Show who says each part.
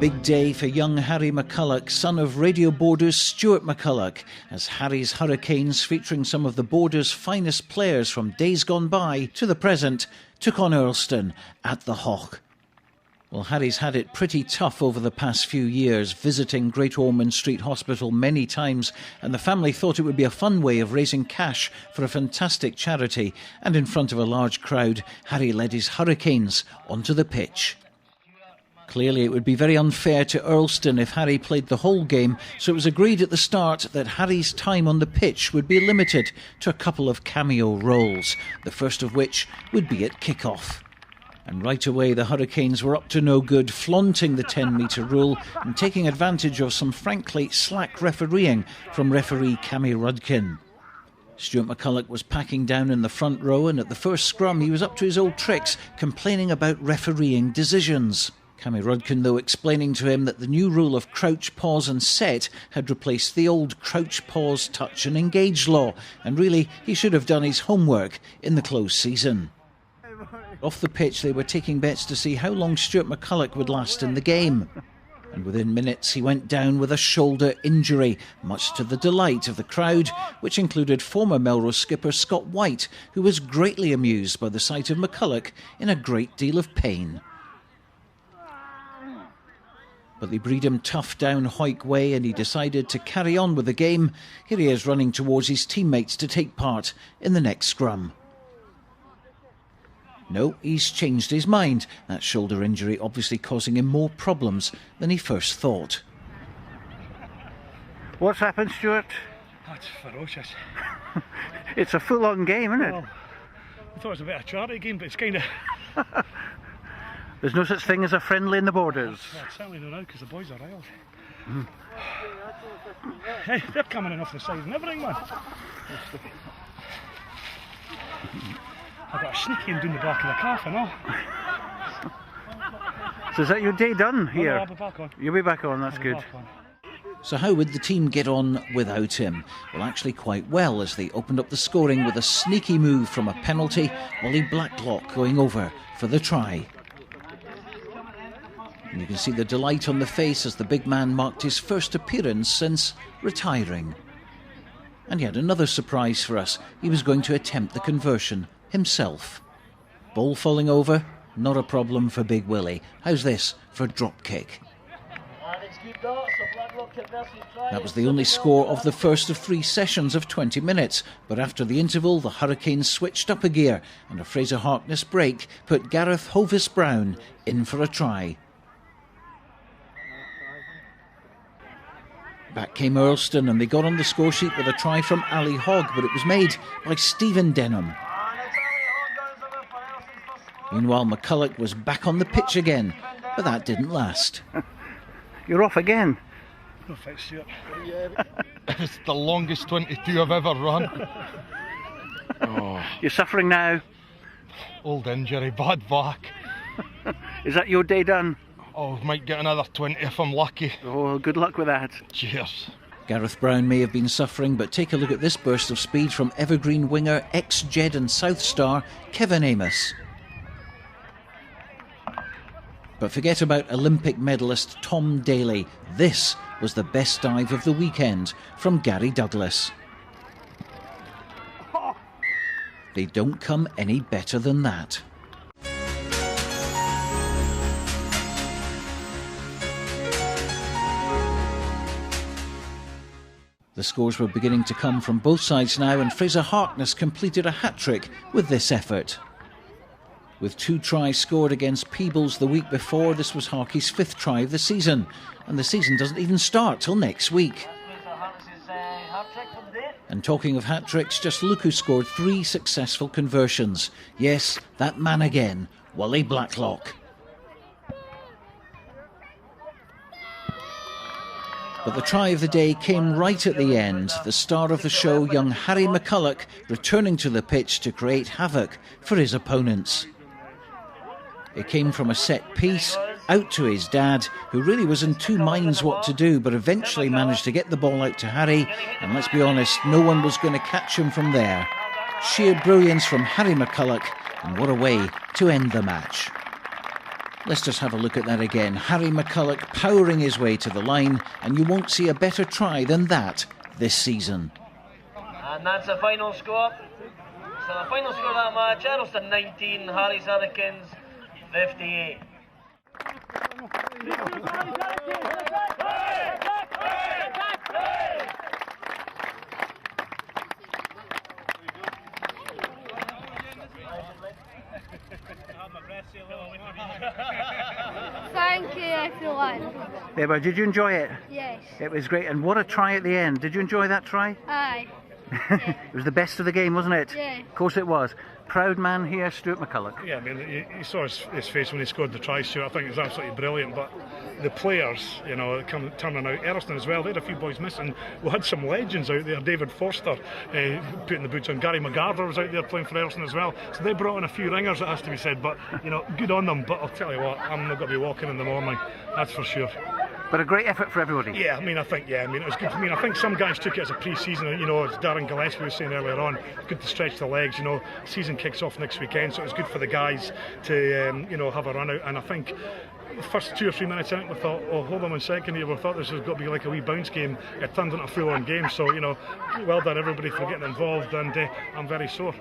Speaker 1: big day for young Harry McCulloch, son of Radio Border's Stuart McCulloch, as Harry's Hurricanes, featuring some of the Border's finest players from days gone by to the present, took on Earlston at the G.O.S.H. Well, Harry's had it pretty tough over the past few years, visiting Great Ormond Street Hospital many times, and the family thought it would be a fun way of raising cash for a fantastic charity, and in front of a large crowd, Harry led his Hurricanes onto the pitch. Clearly, it would be very unfair to Earlston if Harry played the whole game, so it was agreed at the start that Harry's time on the pitch would be limited to a couple of cameo roles, the first of which would be at kick-off. And right away, the Hurricanes were up to no good, flaunting the 10-metre rule and taking advantage of some frankly slack refereeing from referee Cammy Rudkin. Stuart McCulloch was packing down in the front row, and at the first scrum he was up to his old tricks, complaining about refereeing decisions. Cammy Rudkin, though, explaining to him that the new rule of crouch, pause and set had replaced the old crouch, pause, touch and engage law, and really he should have done his homework in the close season. Off the pitch they were taking bets to see how long Stuart McCulloch would last in the game. And within minutes he went down with a shoulder injury, much to the delight of the crowd, which included former Melrose skipper Scott White, who was greatly amused by the sight of McCulloch in a great deal of pain. But they breed him tough down Hoyk way, and he decided to carry on with the game. Here he is running towards his teammates to take part in the next scrum. No, he's changed his mind. That shoulder injury obviously causing him more problems than he first thought.
Speaker 2: What's happened, Stuart?
Speaker 3: That's ferocious.
Speaker 2: It's a full-on game, isn't it?
Speaker 3: Well, I thought it was a bit of a charity game, but it's kind of...
Speaker 2: There's no such thing as a friendly in the Borders.
Speaker 3: Well, certainly not now, because the boys are riled. Hey, they're coming in off the side and everything, man. I got a sneaky in down the back of the calf and all.
Speaker 2: So is that your day done here?
Speaker 3: No, I'll be back on.
Speaker 2: You'll be back on, that's good.
Speaker 1: So how would the team get on without him? Well, actually quite well, as they opened up the scoring with a sneaky move from a penalty, Wally Blacklock going over for the try. And you can see the delight on the face as the big man marked his first appearance since retiring. And he had another surprise for us. He was going to attempt the conversion himself. Ball falling over, not a problem for Big Willie. How's this for a drop kick? That was the only score of the first of 3 sessions of 20 minutes, but after the interval the Hurricanes switched up a gear, and a Fraser Harkness break put Gareth Hovis-Brown in for a try. Back came Earlston, and they got on the score sheet with a try from Ali Hogg, but it was made by Stephen Denham. Meanwhile, McCulloch was back on the pitch again, but that didn't last.
Speaker 2: You're off again.
Speaker 3: No thanks, Stuart.
Speaker 4: It's the longest 22 I've ever run.
Speaker 2: Oh. You're suffering now?
Speaker 4: Old injury, bad back.
Speaker 2: Is that your day done?
Speaker 4: Oh, might get another 20 if I'm lucky.
Speaker 2: Oh, good luck with that.
Speaker 4: Cheers.
Speaker 1: Gareth Brown may have been suffering, but take a look at this burst of speed from Evergreen winger, ex-Jed and South star, Kevin Amos. But forget about Olympic medalist Tom Daly. This was the best dive of the weekend from Gary Douglas. They don't come any better than that. The scores were beginning to come from both sides now, and Fraser Harkness completed a hat-trick with this effort. With 2 tries scored against Peebles the week before, this was Harky's 5th try of the season, and the season doesn't even start till next week. And talking of hat-tricks, just look who scored 3 successful conversions. Yes, that man again, Wally Blacklock. But the try of the day came right at the end. The star of the show, young Harry McCulloch, returning to the pitch to create havoc for his opponents. It came from a set piece, out to his dad, who really was in 2 minds what to do, but eventually managed to get the ball out to Harry, and let's be honest, no one was going to catch him from there. Sheer brilliance from Harry McCulloch, and what a way to end the match. Let's just have a look at that again. Harry McCulloch powering his way to the line, and you won't see a better try than that this season.
Speaker 5: And that's the final score. So the final score of that match, Earlston 19, Harry's Hurricanes 58.
Speaker 6: Thank you, everyone.
Speaker 2: Yeah, but did you enjoy it?
Speaker 6: Yes.
Speaker 2: It was great, and what a try at the end. Did you enjoy that try?
Speaker 6: Aye.
Speaker 2: It was the best of the game, wasn't it?
Speaker 6: Yeah.
Speaker 2: Of course it was. Proud man here, Stuart McCulloch.
Speaker 3: Yeah, I mean, you saw his face when he scored the try, Stuart. I think it was absolutely brilliant. But the players, you know, turning out. Earlston as well, they had a few boys missing. We had some legends out there. David Forster putting the boots on. Gary McGarver was out there playing for Earlston as well. So they brought in a few ringers, it has to be said. But, you know, good on them. But I'll tell you what, I'm not going to be walking in the morning. That's for sure.
Speaker 2: But a great effort for everybody.
Speaker 3: Yeah, I mean, I think it was good. I mean, I think some guys took it as a pre-season. You know, as Darren Gillespie was saying earlier on, good to stretch the legs. You know, season kicks off next weekend, so it was good for the guys to you know, have a run out. And I think the first 2 or 3 minutes, I think we thought, oh, hold on 1 second here. We thought this was going to be like a wee bounce game. It turned into a full-on game. So, you know, well done everybody for getting involved, and I'm very sore.